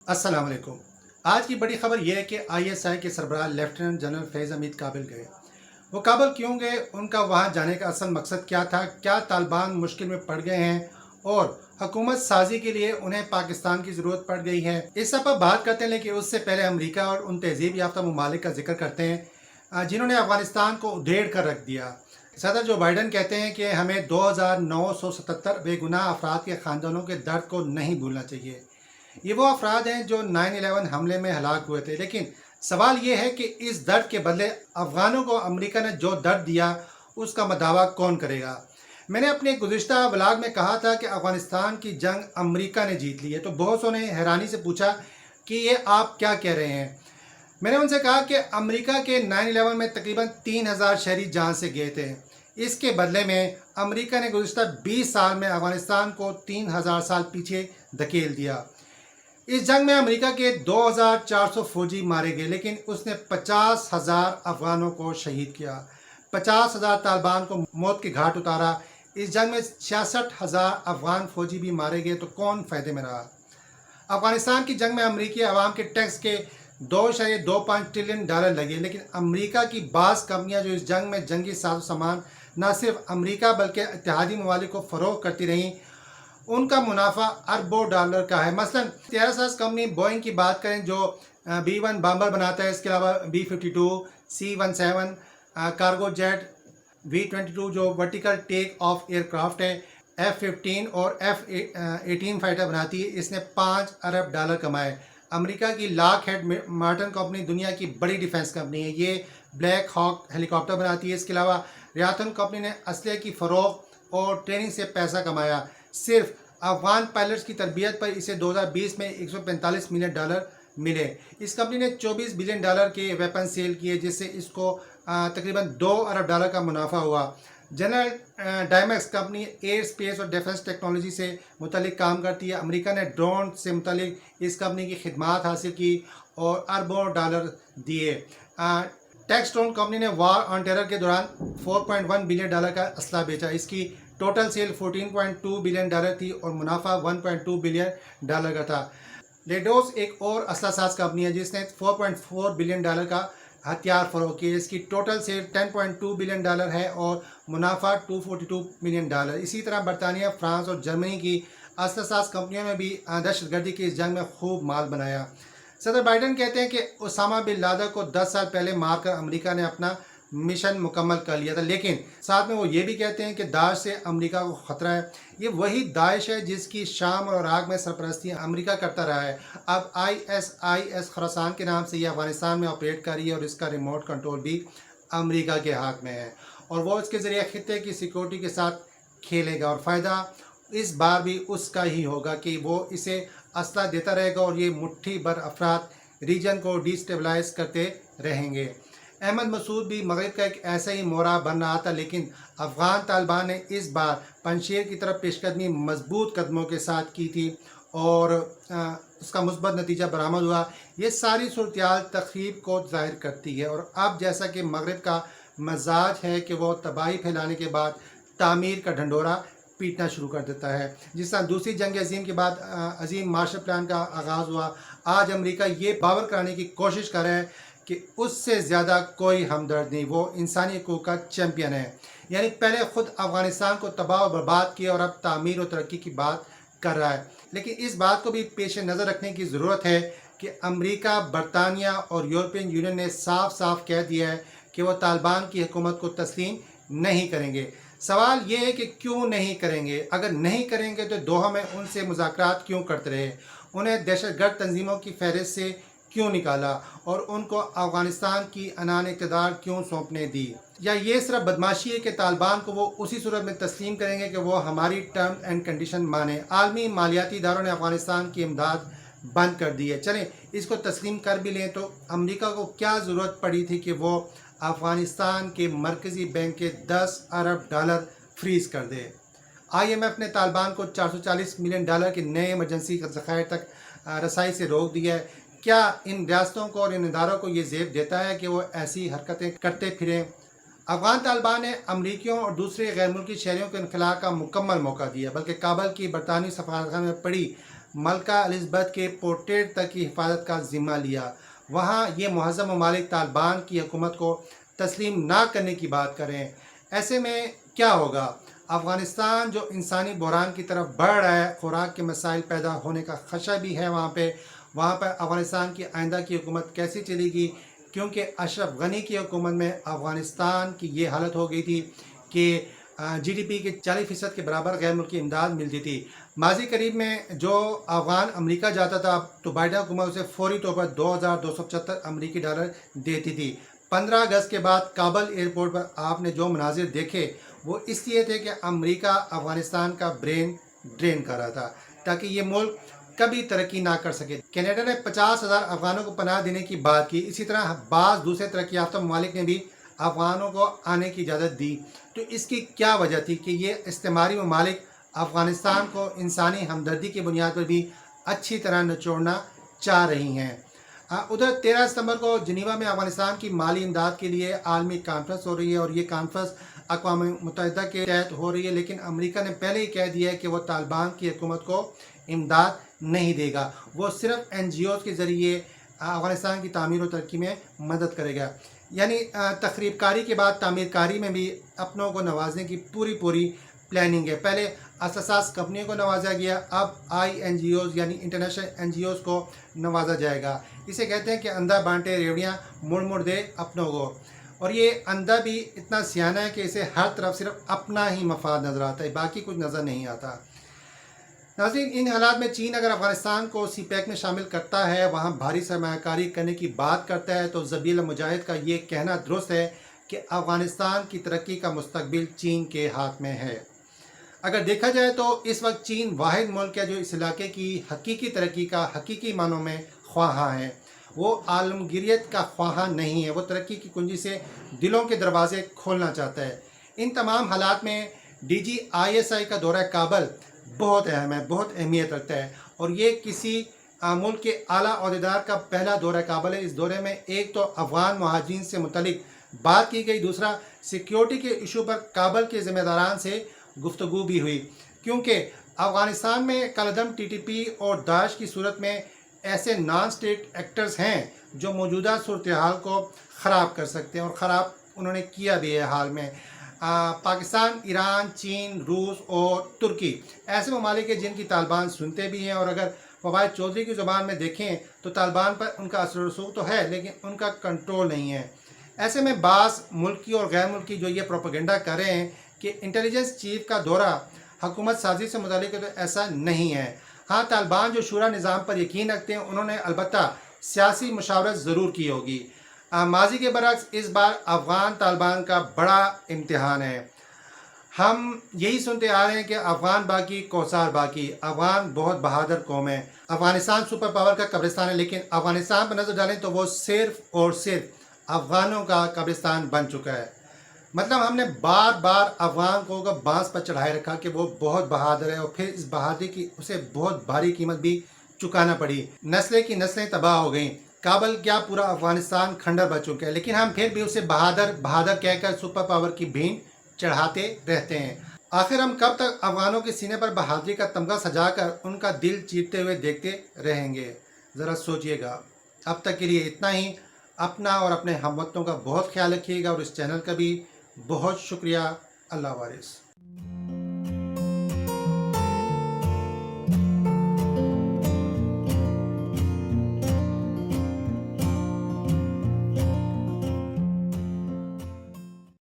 अस्सलाम वालेकुम। आज की बड़ी खबर यह है कि आईएसआई के सरबराह लेफ्टिनेंट जनरल फैज़ हमीद काबुल गए। वो काबुल क्यों गए, उनका वहाँ जाने का असल मकसद क्या था, क्या तालिबान मुश्किल में पड़ गए हैं और हुकूमत साजी के लिए उन्हें पाकिस्तान की ज़रूरत पड़ गई है। इस सब पर बात करते हैं, लेकिन उससे पहले अमेरिका और उन तहजीब याफ्ता ममालिक का जिक्र करते हैं जिन्होंने अफगानिस्तान को उधेड़ कर रख दिया। सदर जो बाइडन कहते हैं कि हमें 2977 बेगुनाह अफराद के ख़ानदानों के दर्द को नहीं भूलना चाहिए। ये वो अफराद हैं जो 9/11 हमले में हलाक हुए थे, लेकिन सवाल ये है कि इस दर्द के बदले अफगानों को अमेरिका ने जो दर्द दिया उसका मदावा कौन करेगा। मैंने अपने गुज़िश्ता ब्लॉग में कहा था कि अफगानिस्तान की जंग अमेरिका ने जीत ली है, तो बहुत ने हैरानी से पूछा कि ये आप क्या कह रहे हैं। मैंने उनसे कहा कि अमेरिका के 9/11 में तकरीबन 3000 शहरी जान से गए थे। इसके बदले में अमेरिका ने गुज़िश्ता 20 साल में अफगानिस्तान को 3000 साल पीछे धकेल दिया। इस जंग में अमेरिका के 2400 फौजी मारे गए, लेकिन उसने 50,000 अफगानों को शहीद किया, 50,000 तालिबान को मौत के घाट उतारा। इस जंग में 66,000 अफगान फौजी भी मारे गए, तो कौन फ़ायदे में रहा। अफगानिस्तान की जंग में अमेरिकी अवाम के टैक्स के $2.25 ट्रिलियन लगे, लेकिन अमेरिका की बाज़ कंपनियां जो इस जंग में जंगी साजो सामान न सिर्फ अमेरिका बल्कि इत्तेहादी ममालिक को फ़रोख्त करती रहीं, उनका मुनाफा अरबों डॉलर का है। मसलन तेरह साज कंपनी बोइंग की बात करें जो B-1 बम्बर बनाता है, इसके अलावा B-52, C-17 cargo jet, V-22 जो वर्टिकल टेक ऑफ एयरक्राफ्ट है, F-15 और F-18 फाइटर बनाती है। इसने $5 अरब कमाए। अमेरिका की लॉकहीड मार्टिन कंपनी दुनिया की बड़ी डिफेंस कंपनी है, ये ब्लैक हॉक हेलीकॉप्टर बनाती है। इसके अलावा रियातन कंपनी ने असले की फ़रोख्त और ट्रेनिंग से पैसा कमाया। सिर्फ अफगान पायलट्स की तरबियत पर इसे 2020 में $145 मिलियन मिले। इस कंपनी ने $24 बिलियन के वेपन सेल किए, जिससे इसको तकरीबन $2 अरब का मुनाफा हुआ। जनरल डायमैक्स कंपनी एयर स्पेस और डिफेंस टेक्नोलॉजी से मुतलिक काम करती है। अमेरिका ने ड्रोन से मुतलिक इस कंपनी की खिदमात हासिल की और अरबों डॉलर दिए। टेक्सट्रोन कंपनी ने वार ऑन टेरर के दौरान $4.1 बिलियन का असला बेचा। इसकी टोटल सेल $14.2 बिलियन थी और मुनाफा $1.2 बिलियन का था। लेडोस एक और असला साज कंपनी है जिसने $4.4 बिलियन का हथियार फरोख्त किए। इसकी टोटल सेल $10.2 बिलियन है और मुनाफा $242 मिलियन। इसी तरह बरतानिया, फ्रांस और जर्मनी की असला साज कंपनियों ने भी दहशतगर्दी की इस जंग में खूब माल बनाया। सदर बाइडन कहते हैं कि उसामा बिन लादेन को 10 साल पहले मारकर अमेरिका ने अपना मिशन मुकम्मल कर लिया था, लेकिन साथ में वो ये भी कहते हैं कि दाइश से अमेरिका को ख़तरा है। ये वही दाइश है जिसकी शाम और इराक में सरपरस्ती अमेरिका करता रहा है। अब ISIS खुरासान के नाम से ये अफगानिस्तान में ऑपरेट कर रही है और इसका रिमोट कंट्रोल भी अमेरिका के हाथ में है और वो इसके ज़रिए खित्ते की सिक्योरिटी के साथ खेलेगा और फ़ायदा इस बार भी उसका ही होगा कि वो इसे असला देता रहेगा और ये मुट्ठी भर अफराद रीजन को डिस्टेबलाइज करते रहेंगे। अहमद मसूद भी मगरब का एक ऐसा ही मोहरा बन रहा था, लेकिन अफ़गान तालिबान ने इस बार पंशेर की तरफ पेशकदमी मजबूत कदमों के साथ की थी और उसका मुस्बत नतीजा बरामद हुआ। ये सारी सूरत तखरीब को ज़ाहिर करती है और अब जैसा कि मगरब का मजाज है कि वो तबाही फैलाने के बाद तामीर का ढंडोरा पीटना शुरू कर देता है। जिस तरह दूसरी जंग अजीम के बाद अजीम मार्शल प्लान का आगाज़ हुआ, आज अमेरिका ये बावर कराने की कोशिश कर रहा है कि उससे ज़्यादा कोई हमदर्द नहीं, वो इंसानी हकूक़ का चैम्पियन है। यानी पहले ख़ुद अफ़गानिस्तान को तबाह और बर्बाद किया और अब तामीर और तरक्की की बात कर रहा है। लेकिन इस बात को भी पेश नज़र रखने की ज़रूरत है कि अमेरिका, बरतानिया और यूरोपियन यूनियन ने साफ साफ कह दिया है कि वो तालिबान की हुकूमत को तस्लीम नहीं करेंगे। सवाल ये है कि क्यों नहीं करेंगे। अगर नहीं करेंगे तो दोहा में उनसे मुज़ाकरात क्यों करते रहे, उन्हें दहशतगर्द तंजीमों की फहरिस्त से क्यों निकाला और उनको अफ़गानिस्तान की अनान इक़्तिदार क्यों सौंपने दी। या ये सिर्फ बदमाशी है कि तालिबान को वो उसी सूरत में तस्लीम करेंगे कि वो हमारी टर्म एंड कंडीशन माने। आलमी मालियाती इदारों ने अफ़गानिस्तान की इमदाद बंद कर दी है। चलें इसको तस्लीम कर भी लें तो अमेरिका को क्या ज़रूरत पड़ी थी कि वो अफ़गानिस्तान के मरकज़ी बैंक के $10 अरब फ्रीज़ कर दे। IMF ने तालिबान को $440 मिलियन के नए इमरजेंसी ज़खायर तक रसाई से रोक दिया है। क्या इन रियासतों को और इन इदारों को ये ज़ेब देता है कि वो ऐसी हरकतें करते फिरें। अफ़गान तालिबान ने अमरीकियों और दूसरे गैर मुल्की शहरियों को इनखला का मुकम्मल मौका दिया, बल्कि काबल की बरतानवी सफारतखाने में पड़ी मलका एलिज़ाबेथ के पोर्ट्रेट तक की हिफाजत का ज़िम्मा लिया। वहाँ ये मुहज़्ज़म ममालिक तालिबान की हुकूमत को तस्लीम ना करने की बात करें। ऐसे में क्या होगा? अफ़गानिस्तान जो इंसानी बहरान की तरफ बढ़ रहा है, खुराक के मसाइल पैदा होने का खदशा भी है वहाँ पर अफ़गानिस्तान की आइंदा की हुकूमत कैसे चलेगी? क्योंकि अशरफ गनी की हुकूमत में अफ़गानिस्तान की ये हालत हो गई थी कि जीडीपी के 40% के बराबर गैर मुल्की इमदाद मिलती थी। माजी करीब में जो अफ़गान अमेरिका जाता था तो बाइडन हुकूमत उसे फौरी तौर पर 2275 अमेरिकी डॉलर देती थी। 15 अगस्त के बाद काबल एयरपोर्ट पर आपने जो मनाजिर देखे वो इसलिए थे कि अमेरिका अफ़गानिस्तान का ब्रेन ड्रेन कर रहा था ताकि ये मुल्क कभी तरक्की ना कर सके। कनाडा ने 50,000 अफगानों को पनाह देने की बात की। इसी तरह बाज़ दूसरे तरक्की याफ्ता ममालिक ने भी अफगानों को आने की इजाज़त दी। तो इसकी क्या वजह थी कि ये इस्तेमारी ममालिक अफ़गानिस्तान को इंसानी हमदर्दी की बुनियाद पर भी अच्छी तरह निचोड़ना चाह रही हैं। उधर 13 सितंबर को जिनीवा में अफ़गानिस्तान की माली इमदाद के लिए आलमी कॉन्फ्रेंस हो रही है और ये कॉन्फ्रेंस अक़वाम मुत्तहिदा के तहत हो रही है, लेकिन अमेरिका ने पहले ही कह दिया है कि वो तालिबान की हुकूमत को इमदाद नहीं देगा। वो सिर्फ NGOs के ज़रिए अफ़गानिस्तान की तामीर और तरक्की में मदद करेगा। यानी तखरीबकारी के बाद तामीरकारी में भी अपनों को नवाजने की पूरी प्लानिंग है। पहले अससास कंपनियों को नवाजा गया, अब INGOs यानी इंटरनेशनल NGOs को नवाजा जाएगा। इसे कहते हैं कि अंधा बांटे रेवड़ियाँ मुड़ दे अपनों को। और ये अंधा भी इतना सियाना है कि इसे हर तरफ सिर्फ अपना ही मफाद नज़र आता है, बाकी कुछ नज़र नहीं आता। नाज़रीन, इन हालात में चीन अगर अफ़गानिस्तान को CPEC में शामिल करता है, वहाँ भारी सरमायाकारी करने की बात करता है, तो ज़बील मुजाहिद का ये कहना दुरुस्त है कि अफ़गानिस्तान की तरक्की का मुस्तकबिल चीन के हाथ में है। अगर देखा जाए तो इस वक्त चीन वाहिद मुल्क है जो इस इलाके की हकीकी तरक्की का हकीकी मानों में ख्वाहा है। वो आलमगीरियत का ख्वाहा नहीं है, वो तरक्की की कुंजी से दिलों के दरवाजे खोलना चाहता है। इन तमाम हालात में DGISI का दौरा काबल बहुत अहम है, बहुत अहमियत रखता है और ये किसी मुल्क के आला ओहदेदार का पहला दौरा काबल है। इस दौरे में एक तो अफ़गान महाजिन से मुतलिक बात की गई, दूसरा सिक्योरिटी के इशू पर काबल के ज़िम्मेदारान से गुफ्तगू भी हुई, क्योंकि अफ़गानिस्तान में कलदम TTP और दाइश की सूरत में ऐसे नॉन स्टेट एक्टर्स हैं जो मौजूदा सूरत हाल को ख़राब कर सकते हैं और ख़राब उन्होंने किया भी है। हाल में पाकिस्तान, ईरान, चीन, रूस और तुर्की ऐसे ममालिक हैं जिनकी तालिबान सुनते भी हैं और अगर फवाद चौधरी की ज़ुबान में देखें तो तालिबान पर उनका असर रसूख तो है लेकिन उनका कंट्रोल नहीं है। ऐसे में बाज़ मुल्की और गैर मुल्की जो ये प्रोपेगेंडा कर रहे हैं कि इंटेलिजेंस चीफ का दौरा हुकूमत साजी से मुतालिक है, तो ऐसा नहीं है। हाँ, तालिबान जो शूरा निज़ाम पर यकीन रखते हैं उन्होंने अलबत्ता सियासी मुशावरत ज़रूर की होगी। माजी के बरक्स इस बार अफ़गान तालिबान का बड़ा इम्तिहान है। हम यही सुनते आ रहे हैं कि अफ़गान बाकी कौसार बाकी। अफ़गान बहुत बहादुर कौम है। अफ़गानिस्तान सुपर पावर का कब्रिस्तान है, लेकिन अफ़गानिस्तान पर नज़र डालें तो वो सिर्फ और सिर्फ अफ़गानों का कब्रिस्तान बन चुका है। मतलब हमने बार बार अफ़गान को बांस पर चढ़ाए रखा कि वो बहुत बहादुर है और फिर इस बहादुरी की उसे बहुत भारी कीमत भी चुकाना पड़ी। नस्लें की नस्लें तबाह हो गईं। काबल क्या पूरा अफ़गानिस्तान खंडर बच चुका है, लेकिन हम फिर भी उसे बहादुर बहादुर कहकर सुपर पावर की भीड़ चढ़ाते रहते हैं। आखिर हम कब तक अफ़गानों के सीने पर बहादुरी का तमगा सजाकर उनका दिल चीरते हुए देखते रहेंगे? ज़रा सोचिएगा। अब तक के लिए इतना ही। अपना और अपने हमवतनों का बहुत ख्याल रखिएगा और इस चैनल का भी बहुत शुक्रिया। अल्लाह वारिस।